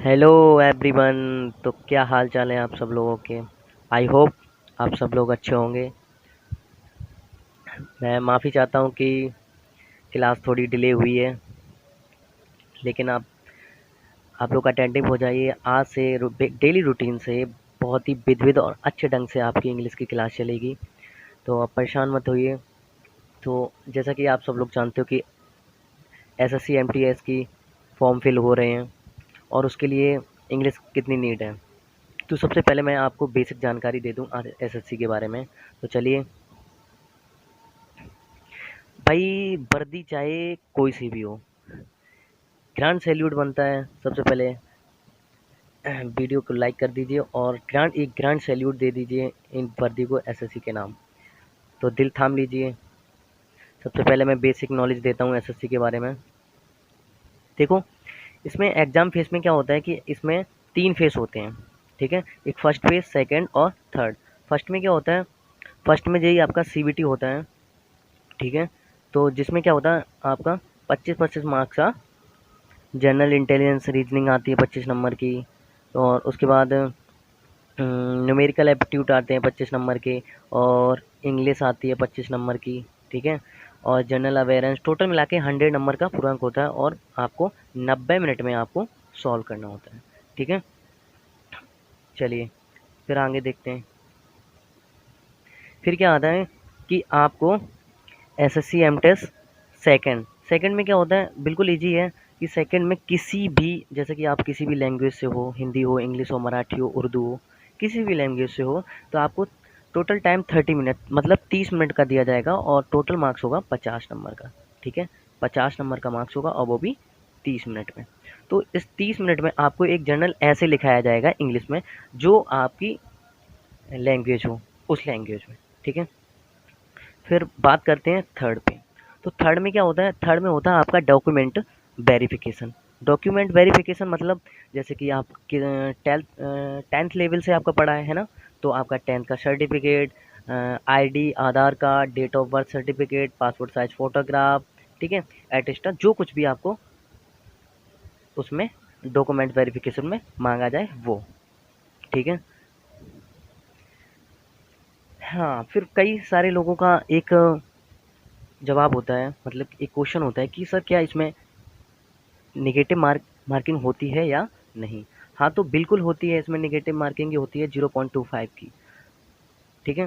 Hello everyone. तो क्या हाल चाल है आप सब लोगों के। आई होप आप सब लोग अच्छे होंगे। मैं माफ़ी चाहता हूँ कि क्लास थोड़ी डिले हुई है, लेकिन आप लोग अटेंटिव हो जाइए। आज से डेली रूटीन से बहुत ही विविध और अच्छे ढंग से आपकी इंग्लिश की क्लास चलेगी, तो आप परेशान मत होइए। तो जैसा कि आप सब लोग जानते हो कि एसएससी एमटीएस की फॉर्म फिल हो रहे हैं, और उसके लिए इंग्लिश कितनी नीड है। तो सबसे पहले मैं आपको बेसिक जानकारी दे दूं आज एसएससी के बारे में। तो चलिए भाई, वर्दी चाहे कोई सी भी हो, ग्रांड सैल्यूट बनता है। सबसे पहले वीडियो को लाइक कर दीजिए और एक ग्रांड सैल्यूट दे दीजिए इन वर्दी को एसएससी के नाम। तो दिल थाम लीजिए। सबसे पहले मैं बेसिक नॉलेज देता हूँ एसएससी के बारे में। देखो, इसमें एग्जाम फेस में क्या होता है कि इसमें 3 फेस होते हैं, ठीक है? एक फर्स्ट फेस, सेकंड और थर्ड। फर्स्ट में क्या होता है, फर्स्ट में यही आपका सीबीटी होता है, ठीक है? तो जिसमें क्या होता है आपका 25-25 मार्क्स का जनरल इंटेलिजेंस रीजनिंग आती है 25 नंबर की। और उसके बाद न्यूमेरिकल एप्टीट्यूड आते हैं 25 नंबर के, और इंग्लिश आती है 25 नंबर की, ठीक है? और जनरल अवेयरेंस टोटल मिला के 100 नंबर का पूरा अंक होता है, और आपको 90 मिनट में आपको सॉल्व करना होता है, ठीक है? चलिए फिर आगे देखते हैं। फिर क्या आता है कि आपको एसएससी एमटेस सेकंड सेकंड में क्या होता है, बिल्कुल इजी है कि सेकंड में किसी भी, जैसे कि आप किसी भी लैंग्वेज से हो, हिंदी हो, इंग्लिश हो, मराठी हो, उर्दू हो, किसी भी लैंग्वेज से हो, तो आपको टोटल टाइम 30 मिनट मतलब 30 मिनट का दिया जाएगा, और टोटल मार्क्स होगा 50 नंबर का, ठीक है? 50 नंबर का मार्क्स होगा, और वो भी 30 मिनट में। तो इस 30 मिनट में आपको एक जर्नल ऐसे लिखाया जाएगा इंग्लिश में, जो आपकी लैंग्वेज हो, उस लैंग्वेज में, ठीक है? फिर बात करते हैं थर्ड पे। तो थर्ड में क्या होता है, थर्ड में होता है आपका डॉक्यूमेंट वेरिफिकेशन। डॉक्यूमेंट वेरिफिकेशन मतलब, जैसे कि आप टेंथ टेंथ लेवल से आपका पढ़ा है ना, तो आपका टेंथ का certificate, ID, Aadhaar card, date of birth certificate, passport size photograph, ठीक है, एटेस्टा, जो कुछ भी आपको उसमें डॉक्यूमेंट वेरिफिकेशन में मांगा जाए वो, ठीक है? हाँ, फिर कई सारे लोगों का एक जवाब होता है, मतलब एक क्वेश्चन होता है कि सर क्या इसमें नेगेटिव मार्किंग होती है या नहीं? हाँ, तो बिल्कुल होती है, इसमें नेगेटिव मार्किंग होती है 0.25 की, ठीक है?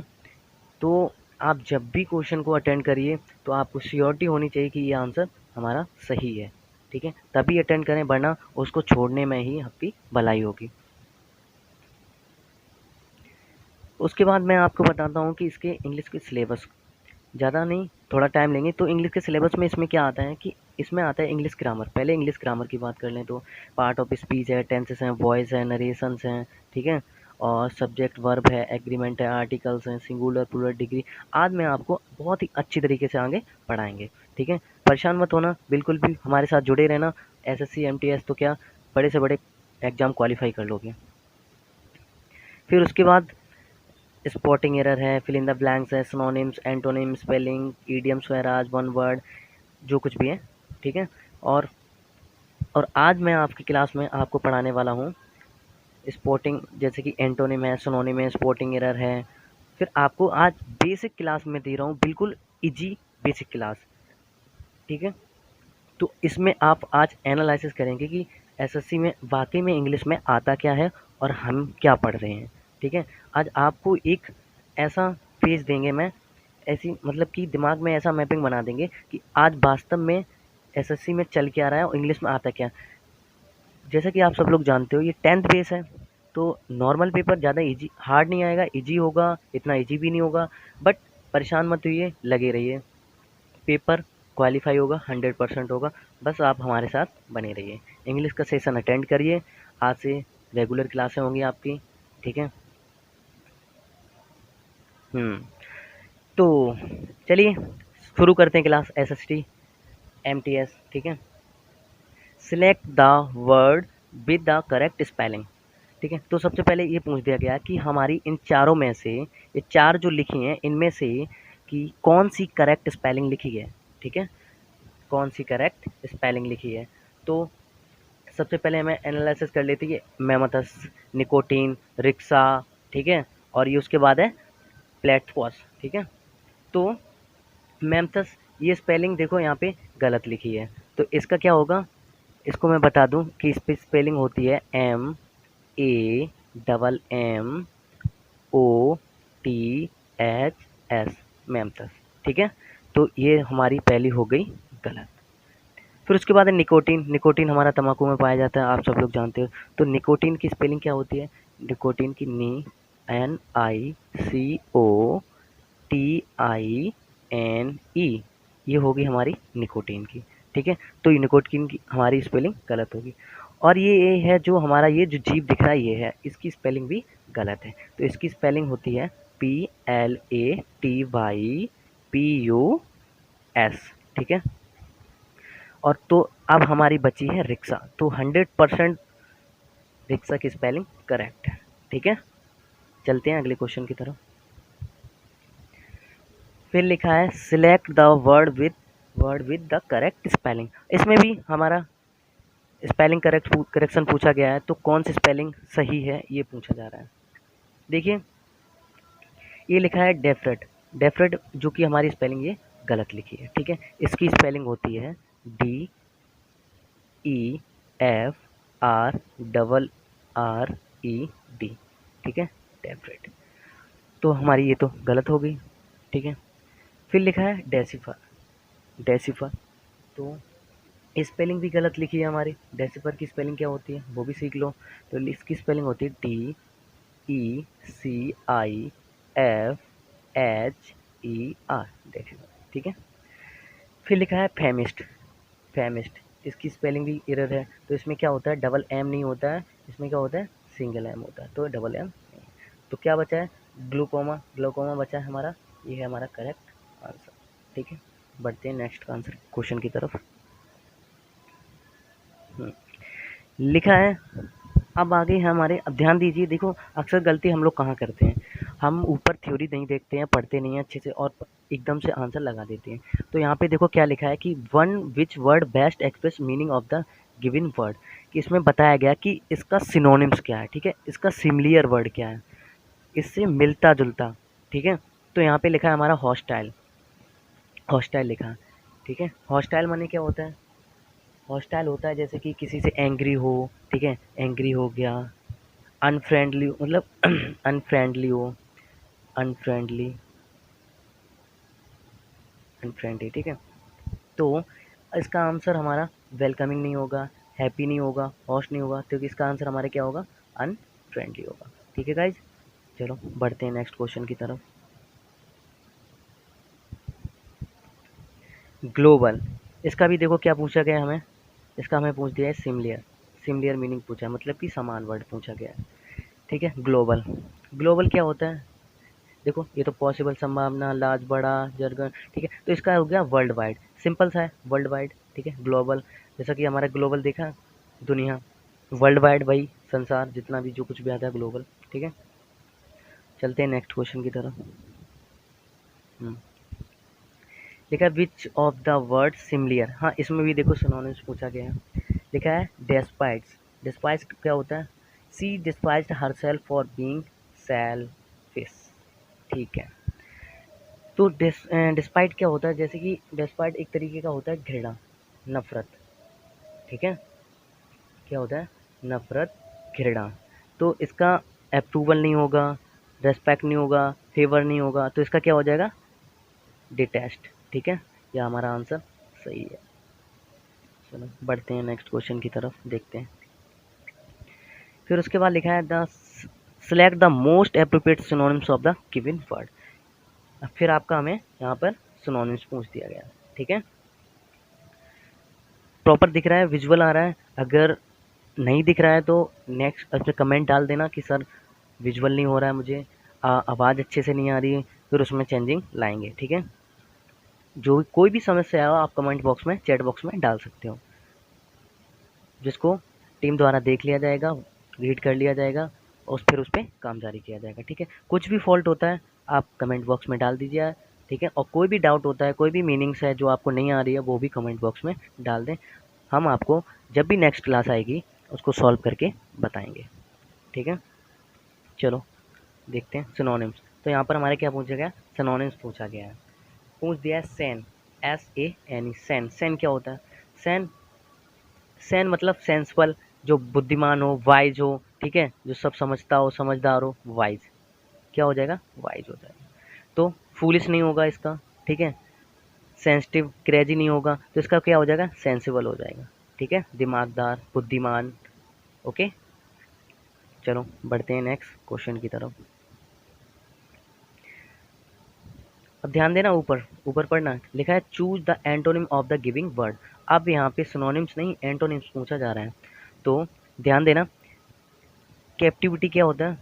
तो आप जब भी क्वेश्चन को अटेंड करिए, तो आपको श्योरिटी होनी चाहिए कि ये आंसर हमारा सही है, ठीक है? तभी अटेंड करें, वरना उसको छोड़ने में ही आपकी भलाई होगी। उसके बाद मैं आपको बताता हूँ कि इसके इंग्लिश के सिलेबस, ज़्यादा नहीं, थोड़ा टाइम लेंगे। तो इंग्लिश के सिलेबस में इसमें क्या आता है कि इसमें आता है इंग्लिश ग्रामर। पहले इंग्लिश ग्रामर की बात कर लें तो पार्ट ऑफ स्पीच है, टेंसेस हैं, वॉइस है, नरेशंस हैं, ठीक है? और सब्जेक्ट वर्ब है, एग्रीमेंट है, आर्टिकल्स हैं, सिंगुलर प्लूरल डिग्री। आज मैं आपको बहुत ही अच्छी तरीके से आगे पढ़ाएंगे, ठीक है? परेशान मत होना, बिल्कुल भी हमारे साथ जुड़े रहना। एसएससी एमटीएस तो क्या, बड़े से बड़े एग्जाम क्वालिफाई कर लोगे। फिर उसके बाद स्पॉटिंग एरर है, फिल इन द ब्लैंक्स है, सिनोनिम्स, एंटोनिम, स्पेलिंग, ईडियम, स्वैराज, वन वर्ड, जो कुछ भी है, ठीक है? और आज मैं आपकी क्लास में आपको पढ़ाने वाला हूँ स्पॉटिंग, जैसे कि एंटोनिम है, सिनोनिम है, स्पॉटिंग एरर है। फिर आपको आज बेसिक क्लास में दे रहा हूँ, बिल्कुल इजी बेसिक क्लास, ठीक है? तो इसमें आप आज एनालिसिस करेंगे कि एसएससी में वाकई में इंग्लिश में आता क्या है, और हम क्या पढ़ रहे हैं, ठीक है? आज आपको एक ऐसा पेज देंगे मैं, ऐसी मतलब कि दिमाग में ऐसा मैपिंग बना देंगे कि आज वास्तव में एसएससी में चल के आ रहा है और इंग्लिश में आता क्या। जैसा कि आप सब लोग जानते हो, ये 10th बेस है, तो नॉर्मल पेपर ज़्यादा इजी हार्ड नहीं आएगा, इजी होगा, इतना इजी भी नहीं होगा। बट परेशान मत होइए, लगे रहिए, पेपर क्वालिफाई होगा, 100% होगा। बस आप हमारे साथ बने रहिए, इंग्लिश का सेशन अटेंड करिए। आज से रेगुलर क्लासें होंगी आपकी, ठीक है? हम्म। तो चलिए शुरू करते हैं क्लास एसएसटी एमटीएस, ठीक है? Select the word with the correct spelling, ठीक है? तो सबसे पहले ये पूछ दिया गया कि हमारी इन चारों में से, ये चार जो लिखी हैं इनमें से कि कौन सी करेक्ट स्पेलिंग लिखी है, ठीक है? कौन सी करेक्ट स्पेलिंग लिखी है? तो सबसे पहले हमें एनालिसिस कर लेते हैं मैमथस, निकोटीन, रिक्सा, ठीक है, और ये उसके बाद है प्लेटफॉस, ठीक है। तो मैमथस, ये स्पेलिंग देखो यहाँ पे गलत लिखी है, तो इसका क्या होगा, इसको मैं बता दूं कि इस पे स्पेलिंग होती है MAMMOTHS, मैमथस, ठीक है। तो ये हमारी पहली हो गई गलत। फिर उसके बाद है निकोटीन। निकोटीन हमारा तम्बाकू में पाया जाता है, आप सब लोग जानते हो। तो निकोटीन की स्पेलिंग क्या होती है, निकोटीन की NICOTINE, ये होगी हमारी निकोटीन की, ठीक है। तो ये निकोटीन की हमारी स्पेलिंग गलत होगी। और ये है जो हमारा ये जो जीव दिख रहा है ये है, इसकी स्पेलिंग भी गलत है। तो इसकी स्पेलिंग होती है PLATYPUS, ठीक है। और तो अब हमारी बची है रिक्शा। तो 100% रिक्शा की स्पेलिंग करेक्ट है, ठीक है। चलते हैं अगले क्वेश्चन की तरफ। फिर लिखा है select the word with the correct spelling. इसमें भी हमारा स्पेलिंग करेक्शन पूछा गया है, तो कौन सी स्पेलिंग सही है ये पूछा जा रहा है। देखिए ये लिखा है डेफरेट। डेफरेट जो कि हमारी स्पेलिंग ये गलत लिखी है, ठीक है। इसकी स्पेलिंग होती है DEFRRED, ठीक है, डेफरेट। तो हमारी ये तो गलत हो गई, ठीक है। फिर लिखा है डेसिफर। डेसिफर, तो स्पेलिंग भी गलत लिखी है हमारी। डेसिफर की स्पेलिंग क्या होती है वो भी सीख लो। तो इसकी स्पेलिंग होती है DECIFHER, डेसिफर, ठीक है। फिर लिखा है फेमिस्ट। फेमिस्ट, इसकी स्पेलिंग भी एरर है। तो इसमें क्या होता है, डबल एम नहीं होता है, इसमें क्या होता है, सिंगल एम होता है, तो डबल एम। तो क्या बचा है, ग्लूकोमा। ग्लूकोमा बचा है हमारा, ये है हमारा करेक्ट आंसर, ठीक है। बढ़ते हैं नेक्स्ट आंसर क्वेश्चन की तरफ। लिखा है, अब आगे है हमारे, अब ध्यान दीजिए, देखो अक्सर गलती हम लोग कहाँ करते हैं, हम ऊपर थ्योरी नहीं देखते हैं, पढ़ते नहीं हैं अच्छे से और एकदम से आंसर लगा देते हैं। तो यहाँ पे देखो क्या लिखा है कि one which word best express meaning of the given word, कि इसमें बताया गया कि इसका सिनोनिम्स क्या है, ठीक है, इसका सिमिलियर वर्ड क्या है, इससे मिलता जुलता, ठीक है। तो यहाँ पे लिखा है हमारा हॉस्टाइल। हॉस्टाइल लिखा है, ठीक है। हॉस्टाइल माने क्या होता है, हॉस्टाइल होता है जैसे कि किसी से एंग्री हो, ठीक है, एंग्री हो गया। अनफ्रेंडली मतलब अनफ्रेंडली हो, अनफ्रेंडली, अनफ्रेंडली, ठीक है। तो इसका आंसर हमारा वेलकमिंग नहीं होगा, हैप्पी नहीं होगा, हॉस्ट नहीं होगा, क्योंकि इसका आंसर हमारे क्या होगा, अनफ्रेंडली होगा, ठीक है गाइज। चलो बढ़ते हैं नेक्स्ट क्वेश्चन की तरफ। ग्लोबल, इसका भी देखो क्या पूछा गया हमें, इसका हमें पूछ दिया है सिमिलियर। सिमिलियर मीनिंग पूछा है, मतलब कि समान वर्ड पूछा गया है, ठीक है। ग्लोबल, ग्लोबल क्या होता है, देखो ये तो पॉसिबल, संभावना, लार्ज, बड़ा, जरगन, ठीक है। तो इसका हो गया वर्ल्ड वाइड, सिंपल सा है, वर्ल्ड वाइड, ठीक है। ग्लोबल, जैसा कि हमारा ग्लोबल देखा, दुनिया, वर्ल्ड वाइड भाई संसार, जितना भी जो कुछ भी आता है ग्लोबल, ठीक है। चलते हैं नेक्स्ट क्वेश्चन की तरफ। लिखा है which of the word similar, हाँ इसमें भी देखो सिनोनिम्स पूछा गया है। लिखा है डेस्पाइट्स। डेस्पाइट्स क्या होता है, she despised herself for being selfish, ठीक है। तो डिस्पाइट क्या होता है, जैसे कि डिस्पाइट एक तरीके का होता है घृणा, नफरत, ठीक है। क्या होता है, नफरत, घृणा। तो इसका अप्रूवल नहीं होगा, रेस्पेक्ट नहीं होगा, फेवर नहीं होगा, तो इसका क्या हो जाएगा, डिटेस्ट, ठीक है। यह हमारा आंसर सही है। चलो बढ़ते हैं नेक्स्ट क्वेश्चन की तरफ, देखते हैं। फिर उसके बाद लिखा है the select the most appropriate synonyms of the given word. फिर आपका हमें यहाँ पर सिनोनिम्स पूछ दिया गया, ठीक है। प्रॉपर दिख रहा है, विजुअल आ रहा है, अगर नहीं दिख रहा है तो नेक्स्ट उसमें कमेंट डाल देना कि सर विजुअल नहीं हो रहा है मुझे, आवाज़ अच्छे से नहीं आ रही है, फिर उसमें चेंजिंग लाएंगे, ठीक है। जो कोई भी समस्या हो आप कमेंट बॉक्स में, चैट बॉक्स में डाल सकते हो, जिसको टीम द्वारा देख लिया जाएगा, रीड कर लिया जाएगा और फिर उस पर काम जारी किया जाएगा, ठीक है। कुछ भी फॉल्ट होता है आप कमेंट बॉक्स में डाल दीजिए, ठीक है। और कोई भी डाउट होता है, कोई भी मीनिंग्स है जो आपको नहीं आ रही है, वो भी कमेंट बॉक्स में डाल दें, हम आपको जब भी नेक्स्ट क्लास आएगी उसको सॉल्व करके बताएंगे। ठीक है, चलो देखते हैं सिनोनिम्स। तो यहाँ पर हमारे क्या पूछा गया, सिनोनिम्स पूछा गया है। पूछ दिया है सैन, SAN, सैन। सैन क्या होता है? सैन, सैन मतलब सेंसबल, जो बुद्धिमान हो, वाइज हो, ठीक है, जो सब समझता हो, समझदार हो, वाइज। क्या हो जाएगा? वाइज हो जाएगा। तो फूलिश नहीं होगा इसका, ठीक है। सेंसिटिव, क्रेजी नहीं होगा, तो इसका क्या हो जाएगा? सेंसिबल हो जाएगा। ठीक है, दिमागदार, बुद्धिमान। ओके, चलो बढ़ते हैं नेक्स्ट क्वेश्चन की तरफ। अब ध्यान देना, ऊपर ऊपर पढ़ना, लिखा है choose the antonym of the giving word. अब यहाँ पे सिनोनिम्स नहीं, एंटोनिम्स पूछा जा रहा है। तो ध्यान देना, कैप्टिविटी क्या होता है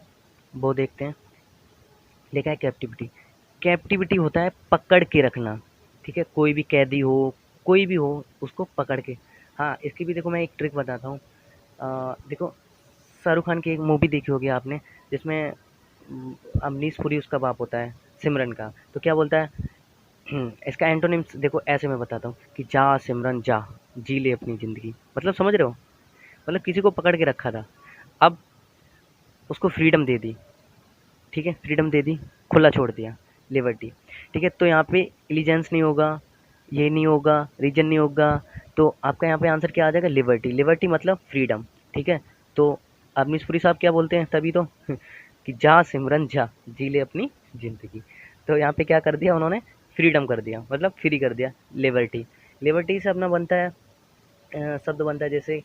वो देखते हैं। लिखा है कैप्टिविटी, कैप्टिविटी होता है पकड़ के रखना। ठीक है, कोई भी कैदी हो, कोई भी हो, उसको पकड़ के। हाँ, इसकी भी देखो मैं एक ट्रिक बताता हूँ। देखो, शाहरुख खान की एक मूवी देखी होगी आपने, जिसमें अमरीश पुरी उसका बाप होता है, सिमरन का। तो क्या बोलता है? इसका एंटोनिम्स देखो, ऐसे मैं बताता हूँ कि जा सिमरन जा, जी ले अपनी ज़िंदगी। मतलब समझ रहे हो? मतलब किसी को पकड़ के रखा था, अब उसको फ्रीडम दे दी। ठीक है, फ्रीडम दे दी, खुला छोड़ दिया, लिबर्टी। ठीक है, तो यहाँ पे इलिजेंस नहीं होगा, ये नहीं होगा, रीजन नहीं होगा, तो आपका यहाँ पे आंसर क्या आ जाएगा? लिबर्टी। लिबर्टी मतलब फ्रीडम। ठीक है, तो अब मिसपुरी साहब क्या बोलते हैं तभी तो कि जा सिमरन जा, जी ले अपनी ज़िंदगी। तो यहाँ पे क्या कर दिया उन्होंने? फ्रीडम कर दिया, मतलब फ्री कर दिया, लिबर्टी। लिबर्टी से अपना बनता है शब्द बनता है जैसे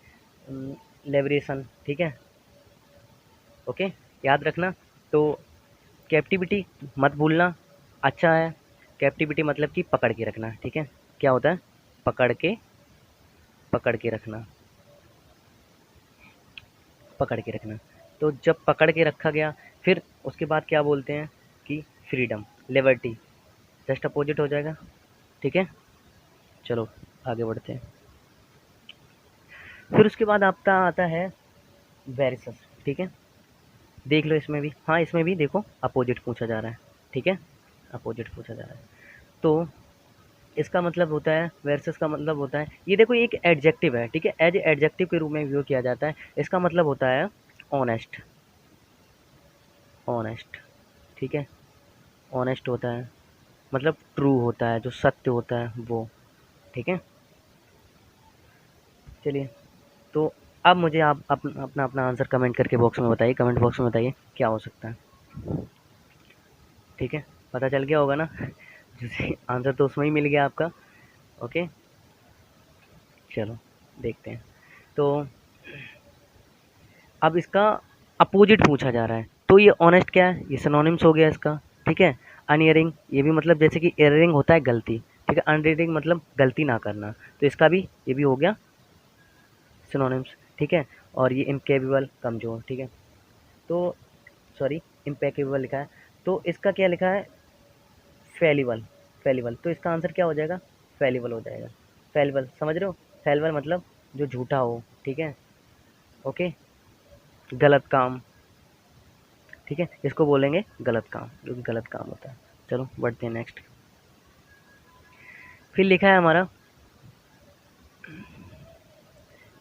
लिबरेशन। ठीक है, ओके, याद रखना। तो कैप्टिविटी मत भूलना, अच्छा है। कैप्टिविटी मतलब कि पकड़ के रखना। ठीक है, क्या होता है? पकड़ के, पकड़ के रखना, पकड़ के रखना। तो जब पकड़ के रखा गया, फिर उसके बाद क्या बोलते हैं कि फ्रीडम, लिबर्टी, जस्ट अपोजिट हो जाएगा। ठीक है, चलो आगे बढ़ते हैं। फिर उसके बाद आपका आता है वेरिसस। ठीक है, देख लो इसमें भी, हाँ इसमें भी देखो अपोजिट पूछा जा रहा है। ठीक है, अपोजिट पूछा जा रहा है। तो इसका मतलब होता है, वर्सेस का मतलब होता है, ये देखो एक एडजेक्टिव है। ठीक है, एज एडजेक्टिव के रूप में व्यू किया जाता है। इसका मतलब होता है ऑनेस्ट, ऑनेस्ट। ठीक है, ऑनेस्ट होता है, मतलब ट्रू होता है, जो सत्य होता है वो। ठीक है, चलिए, तो अब मुझे आप अपना अपना आंसर कमेंट करके बॉक्स में बताइए, कमेंट बॉक्स में बताइए क्या हो सकता है। ठीक है, पता चल गया होगा ना जैसे आंसर तो उसमें ही मिल गया आपका। ओके, चलो देखते हैं। तो अब इसका अपोजिट पूछा जा रहा है, तो ये ऑनेस्ट क्या है? ये सिनोनिम्स हो गया इसका। ठीक है, अनइयरिंग, ये भी मतलब जैसे कि एयरिंग होता है गलती। ठीक है, अनरीडिंग मतलब गलती ना करना, तो इसका भी, ये भी हो गया सिनोनिम्स। ठीक है, और ये इनकेपेबल, कमज़ोर। ठीक है, तो सॉरी, इम्पेकेबल लिखा है, तो इसका क्या लिखा है? फेलिबल, फेलिबल, तो इसका आंसर क्या हो जाएगा? फेलिबल हो जाएगा। फेलिबल समझ रहे हो? फेलिबल मतलब जो झूठा हो। ठीक है, ओके, गलत काम। ठीक है, इसको बोलेंगे गलत काम, जो कि गलत काम होता है। चलो बढ़ते हैं नेक्स्ट। फिर लिखा है हमारा,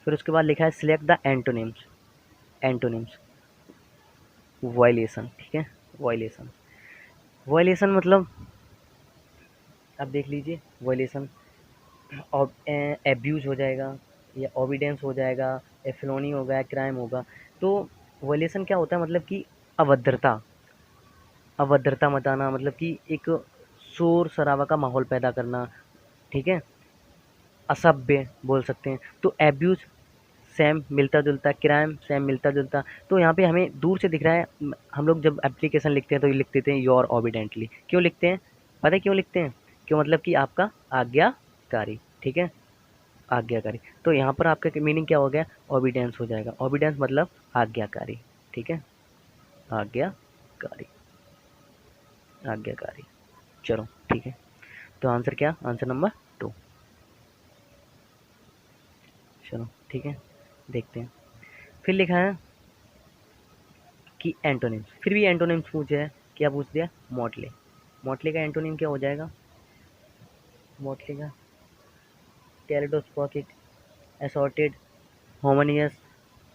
फिर उसके बाद लिखा है select the antonyms. Antonyms, violation. ठीक है, वायलेशन, वायलेशन मतलब आप देख लीजिए, वायलेशन एब्यूज हो जाएगा, या ओबिडेंस हो जाएगा, या फेलोनी होगा, या क्राइम होगा। तो वायलेशन क्या होता है? मतलब कि अभद्रता, अभद्रता मचाना, मतलब कि एक शोर शराबा का माहौल पैदा करना। ठीक है, असभ्य बोल सकते हैं। तो एब्यूज सेम मिलता जुलता, क्राइम सेम मिलता जुलता। तो यहाँ पे हमें दूर से दिख रहा है, हम लोग जब एप्लीकेशन लिखते हैं तो ये लिख देते हैं योर ओबिडेंटली। क्यों लिखते हैं? पता है क्यों लिखते हैं? क्यों मतलब कि आपका आज्ञाकारी। ठीक है, आज्ञाकारी। तो यहाँ पर आपका मीनिंग क्या हो गया? ओबिडेंस हो जाएगा। ओबिडेंस मतलब आज्ञाकारी। ठीक है, आज्ञाकारी, आज्ञाकारी। चलो ठीक है, तो आंसर क्या? Answer number 2। चलो ठीक है, देखते हैं। फिर लिखा है कि एंटोनिम्स, फिर भी एंटोनिम्स पूछे है। क्या पूछ दिया? मोटले। मोटले का एंटोनिम क्या हो जाएगा? मोटले का कैलिडोस्कोपिक, असॉर्टेड, होमोनियस,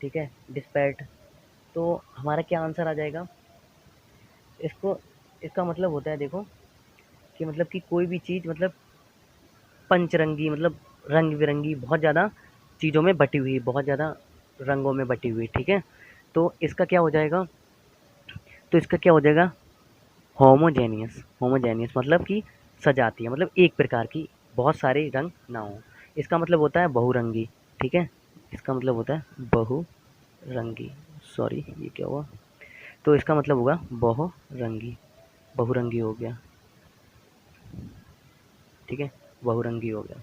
ठीक है, डिस्पैट। तो हमारा क्या आंसर आ जाएगा? इसको इसका मतलब होता है, देखो, कि मतलब कि कोई भी चीज़ मतलब पंचरंगी, मतलब रंग बिरंगी, बहुत ज़्यादा चीज़ों में बटी हुई, बहुत ज़्यादा रंगों में बटी हुई, ठीक है। तो इसका क्या हो जाएगा? तो इसका क्या हो जाएगा? होमोजेनियस। होमोजेनियस मतलब कि सजातीय, मतलब एक प्रकार की, बहुत सारे रंग ना हो। इसका मतलब होता है बहुरंगी, ठीक है। इसका मतलब होता है बहुरंगी। सॉरी, ये क्या हुआ? तो इसका मतलब होगा बहुरंगी। बहुरंगी हो गया, ठीक है, बहुरंगी हो गया।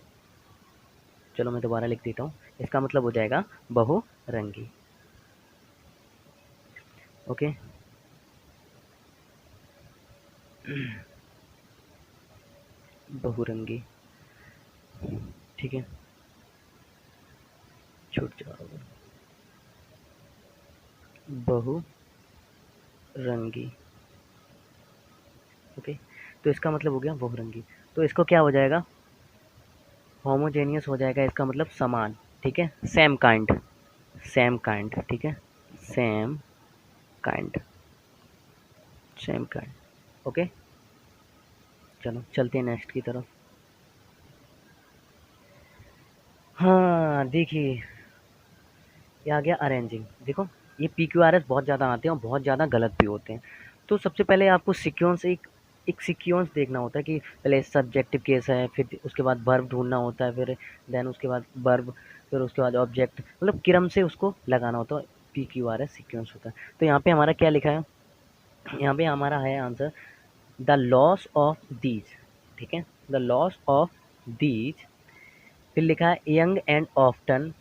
चलो मैं दोबारा लिख देता हूँ। इसका मतलब हो जाएगा बहुरंगी। ओके। बहुरंगी, ठीक है, छूट जाओगे। बहुरंगी, ओके। तो इसका मतलब हो गया बहुरंगी। तो इसको क्या हो जाएगा? होमोजेनियस हो जाएगा, इसका मतलब समान, ठीक है, सेम काइंड। सेम काइंड, ठीक है, same kind, same kind, okay. चलो चलते हैं नेक्स्ट की तरफ। हाँ देखिए, ये आ गया अरेंजिंग। देखो, ये पी क्यू आर एस बहुत ज़्यादा आते हैं और बहुत ज़्यादा गलत भी होते हैं। तो सबसे पहले आपको सिक्वेंस, एक एक सीक्वेंस देखना होता है कि पहले सब्जेक्टिव केस है, फिर उसके बाद वर्ब ढूंढना होता है, फिर देन उसके बाद वर्ब, फिर उसके बाद ऑब्जेक्ट, मतलब क्रम से उसको लगाना होता है। P Q R S sequence होता है। तो यहाँ पे हमारा क्या लिखा है? यहाँ पे हमारा है answer, the loss of these, ठीक है, द लॉस ऑफ दीज। फिर लिखा है young and often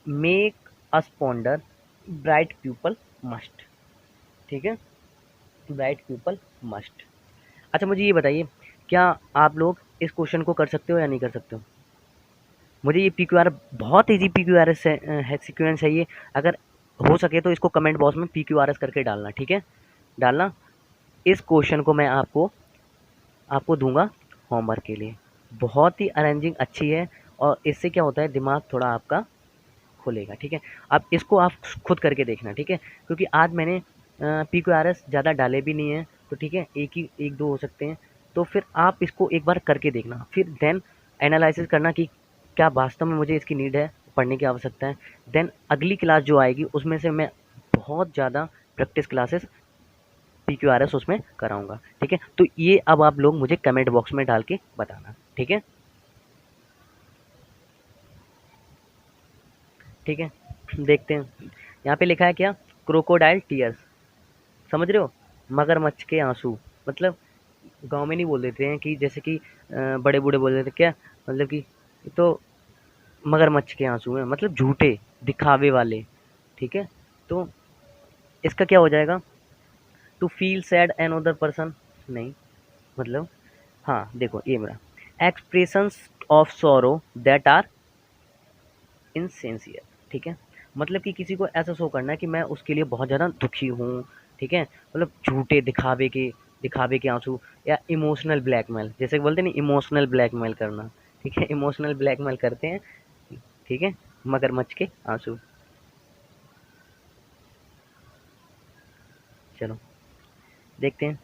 make us ponder bright people must, ठीक है, ब्राइट पीपल मस्ट। अच्छा मुझे ये बताइए, क्या आप लोग इस क्वेश्चन को कर सकते हो या नहीं कर सकते हो? मुझे ये पी क्यू आर बहुत easy P Q R S है, सिक्वेंस है ये। अगर हो सके तो इसको कमेंट बॉक्स में पी क्यू आर एस करके डालना, ठीक है, डालना। इस क्वेश्चन को मैं आपको आपको दूंगा होमवर्क के लिए। बहुत ही अरेंजिंग अच्छी है, और इससे क्या होता है, दिमाग थोड़ा आपका खुलेगा, ठीक है। अब इसको आप खुद करके देखना, ठीक है, क्योंकि आज मैंने पी क्यू आर एस ज़्यादा डाले भी नहीं है, तो ठीक है, एक दो हो सकते हैं। तो फिर आप इसको एक बार करके देखना, फिर देन एनालिसिस करना कि क्या वास्तव में मुझे इसकी नीड है, पढ़ने की आवश्यकता है। देन अगली क्लास जो आएगी उसमें से मैं बहुत ज़्यादा practice classes P Q R S उसमें कराऊंगा, ठीक है। तो ये अब आप लोग मुझे कमेंट बॉक्स में डाल के बताना, ठीक है, ठीक है। देखते हैं, यहाँ पे लिखा है क्या? क्रोकोडाइल टीयर्स, समझ रहे हो? मगरमच्छ के आंसू। मतलब गांव में नहीं बोल देते हैं कि जैसे कि बड़े बूढ़े बोल देते क्या, मतलब कि ये तो मगरमच्छ के आंसू हैं, मतलब झूठे, दिखावे वाले, ठीक है। तो इसका क्या हो जाएगा? To feel sad an other person, नहीं, मतलब, हाँ देखो ये मेरा, expressions of sorrow that are insincere, ठीक है, मतलब कि किसी को ऐसा शो करना है कि मैं उसके लिए बहुत ज़्यादा दुखी हूँ, ठीक है, मतलब झूठे दिखावे के आंसू, या इमोशनल ब्लैकमेल, जैसे कि बोलते हैं ना, इमोशनल ब्लैकमेल करना, ठीक है, इमोशनल ब्लैकमेल करते हैं, ठीक है, मगरमच्छ के आंसू। चलो देखते हैं।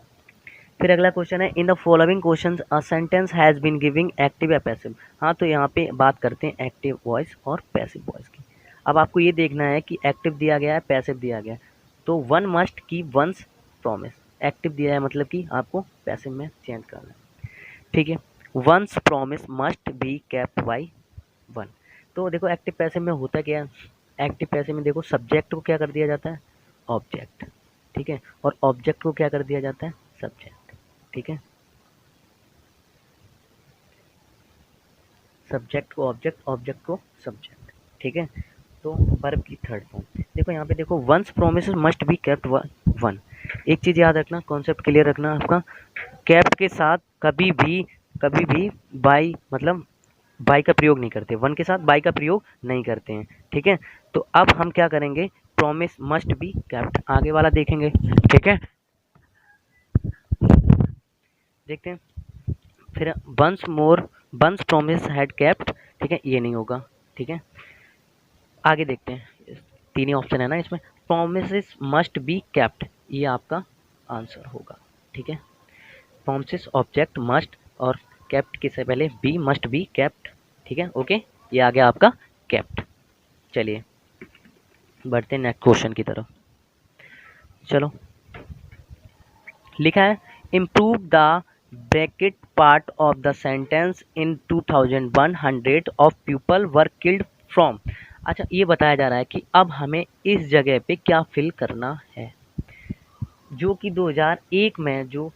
फिर अगला क्वेश्चन है, in the following question a sentence has been giving active या पैसिव। हाँ तो यहाँ पे बात करते हैं एक्टिव वॉइस और पैसिव वॉइस की। अब आपको ये देखना है कि एक्टिव दिया गया है, पैसिव दिया गया है। तो one must keep once promise, active दिया है मतलब कि आपको पैसिव में चेंज करना है, ठीक है। Once promise must be kept by one. तो देखो एक्टिव पैसिव में होता क्या है? एक्टिव पैसिव में देखो, सब्जेक्ट को क्या कर दिया जाता है? ऑब्जेक्ट, ठीक है, और ऑब्जेक्ट को क्या कर दिया जाता है? सब्जेक्ट, ठीक है, सब्जेक्ट को ऑब्जेक्ट, ऑब्जेक्ट को सब्जेक्ट, ठीक है। तो वर्ब की थर्ड फॉर्म देखो, यहाँ पे देखो, once promise must be kept one. एक चीज याद रखना, कॉन्सेप्ट क्लियर रखना आपका, केप्ट के साथ कभी भी बाई, मतलब बाई का प्रयोग नहीं करते, वन के साथ बाई का प्रयोग नहीं करते हैं, ठीक है। तो अब हम क्या करेंगे, प्रोमिस मस्ट बी केप्ट, आगे वाला देखेंगे, ठीक है, देखते हैं। फिर once more, once promise had kept, ठीक है, ये नहीं होगा, ठीक है। आगे देखते हैं, तीन ही ऑप्शन है ना इसमें। प्रोमिसेस मस्ट बी केप्ट, ये आपका आंसर होगा। ठीक है, प्रोमिसेस ऑब्जेक्ट मस्ट और केप्ट के से पहले बी मस्ट बी केप्ट। ठीक है, ओके, ये आ गया आपका केप्ट। चलिए बढ़ते हैं नेक्स्ट क्वेश्चन की तरफ। चलो, लिखा है improve the bracket part of the sentence in 2100 of people were killed from. अच्छा, ये बताया जा रहा है कि अब हमें इस जगह पे क्या फिल करना है, जो कि 2001 में जो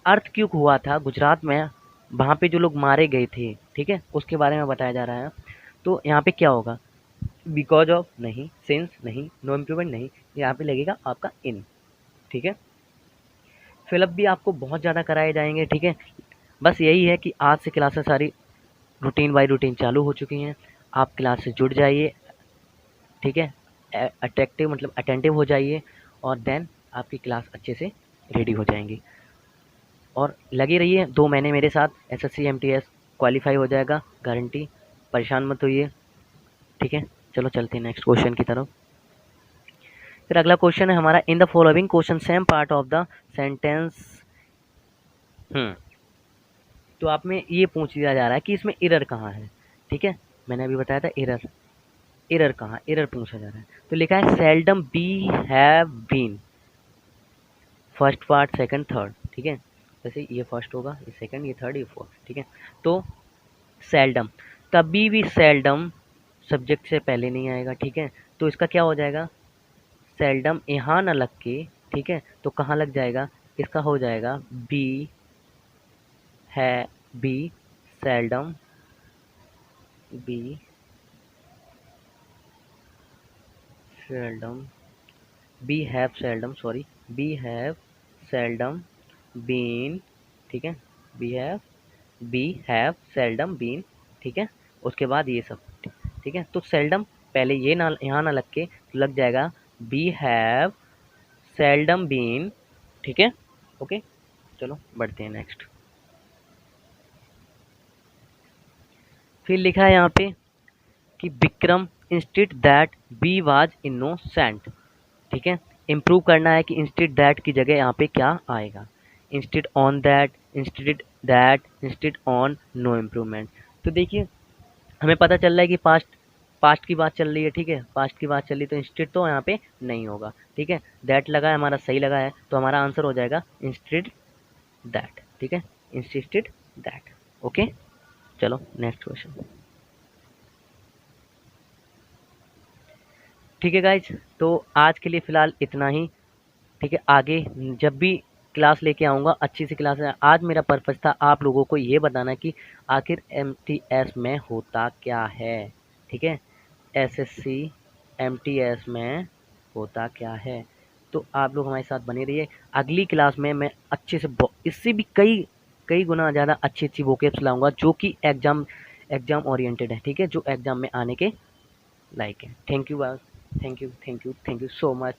अर्थक्वेक हुआ था गुजरात में, वहाँ पे जो लोग मारे गए थे, ठीक है, उसके बारे में बताया जा रहा है। तो यहाँ पे क्या होगा, बिकॉज ऑफ नहीं, सिंस नहीं, नो इम्प्रूवमेंट नहीं, यहाँ पे लगेगा आपका इन। ठीक है, फिलअप भी आपको बहुत ज़्यादा कराए जाएंगे। ठीक है, बस यही है कि आज से क्लासेस सारी रूटीन बाय रूटीन चालू हो चुकी हैं। आप क्लास से जुड़ जाइए, ठीक है, अट्रैक्टिव मतलब अटेंटिव हो जाइए, और देन आपकी क्लास अच्छे से रेडी हो जाएंगी। और लगे रहिए 2 महीने मेरे साथ, एसएससी एमटीएस क्वालिफाई हो जाएगा, गारंटी, परेशान मत होइए। ठीक है, चलो चलते हैं नेक्स्ट क्वेश्चन की तरफ। फिर अगला क्वेश्चन है हमारा, इन the following question same part of the sentence. तो आप में ये पूछ लिया जा रहा है कि इसमें एरर कहाँ है। ठीक है, मैंने अभी बताया था एरर, एरर कहाँ, एरर पूछा जा रहा है। तो लिखा है seldom be have been, first part second third. ठीक है, जैसे ये फर्स्ट होगा, ये सेकंड, ये थर्ड, ये फोर्थ। ठीक है, तो सेल्डम, कभी भी सेल्डम सब्जेक्ट से पहले नहीं आएगा। ठीक है, तो इसका क्या हो जाएगा, सेल्डम यहाँ ना लग के, ठीक है, तो कहाँ लग जाएगा, इसका हो जाएगा बी है, be seldom, be seldom, be have seldom, sorry, be have seldom been. ठीक है, बी हैव सेल्डम बीन। ठीक है, उसके बाद ये सब। ठीक है, तो सेल्डम पहले ये ना, यहाँ ना लग के, तो लग जाएगा बी हैव सेल्डम बीन। ठीक है, ओके, चलो बढ़ते हैं नेक्स्ट। फिर लिखा है यहाँ पे कि Vikram instead that be was innocent. ठीक है, इम्प्रूव करना है कि इंस्टेड दैट की जगह यहाँ पे क्या आएगा, instead on that, instead that, instead on, no improvement. तो देखिए हमें पता चल रहा है कि पास्ट, पास्ट की बात चल रही है। ठीक है, पास्ट की बात चल रही, तो इंस्टेड तो यहाँ पे नहीं होगा। ठीक है, दैट लगा है हमारा, सही लगा है, तो हमारा आंसर हो जाएगा इंस्टेड दैट। ठीक है, इंस्टेड दैट। ओके, चलो नेक्स्ट क्वेश्चन। ठीक है गाइज, तो आज के लिए फ़िलहाल इतना ही। ठीक है, आगे जब भी क्लास लेके आऊँगा, अच्छी सी क्लास है। आज मेरा पर्पज़ था आप लोगों को ये बताना कि आखिर एमटीएस में होता क्या है। ठीक है, एसएससी एमटीएस में होता क्या है। तो आप लोग हमारे साथ बने रहिए। अगली क्लास में मैं अच्छे से इससे भी कई कई गुना ज़्यादा अच्छी अच्छी वोकेब्स लाऊंगा, जो कि एग्ज़ाम एग्ज़ाम ओरिएंटेड है। ठीक है, जो एग्ज़ाम में आने के लाइक है। Thank you, thank you, thank you, thank you so much.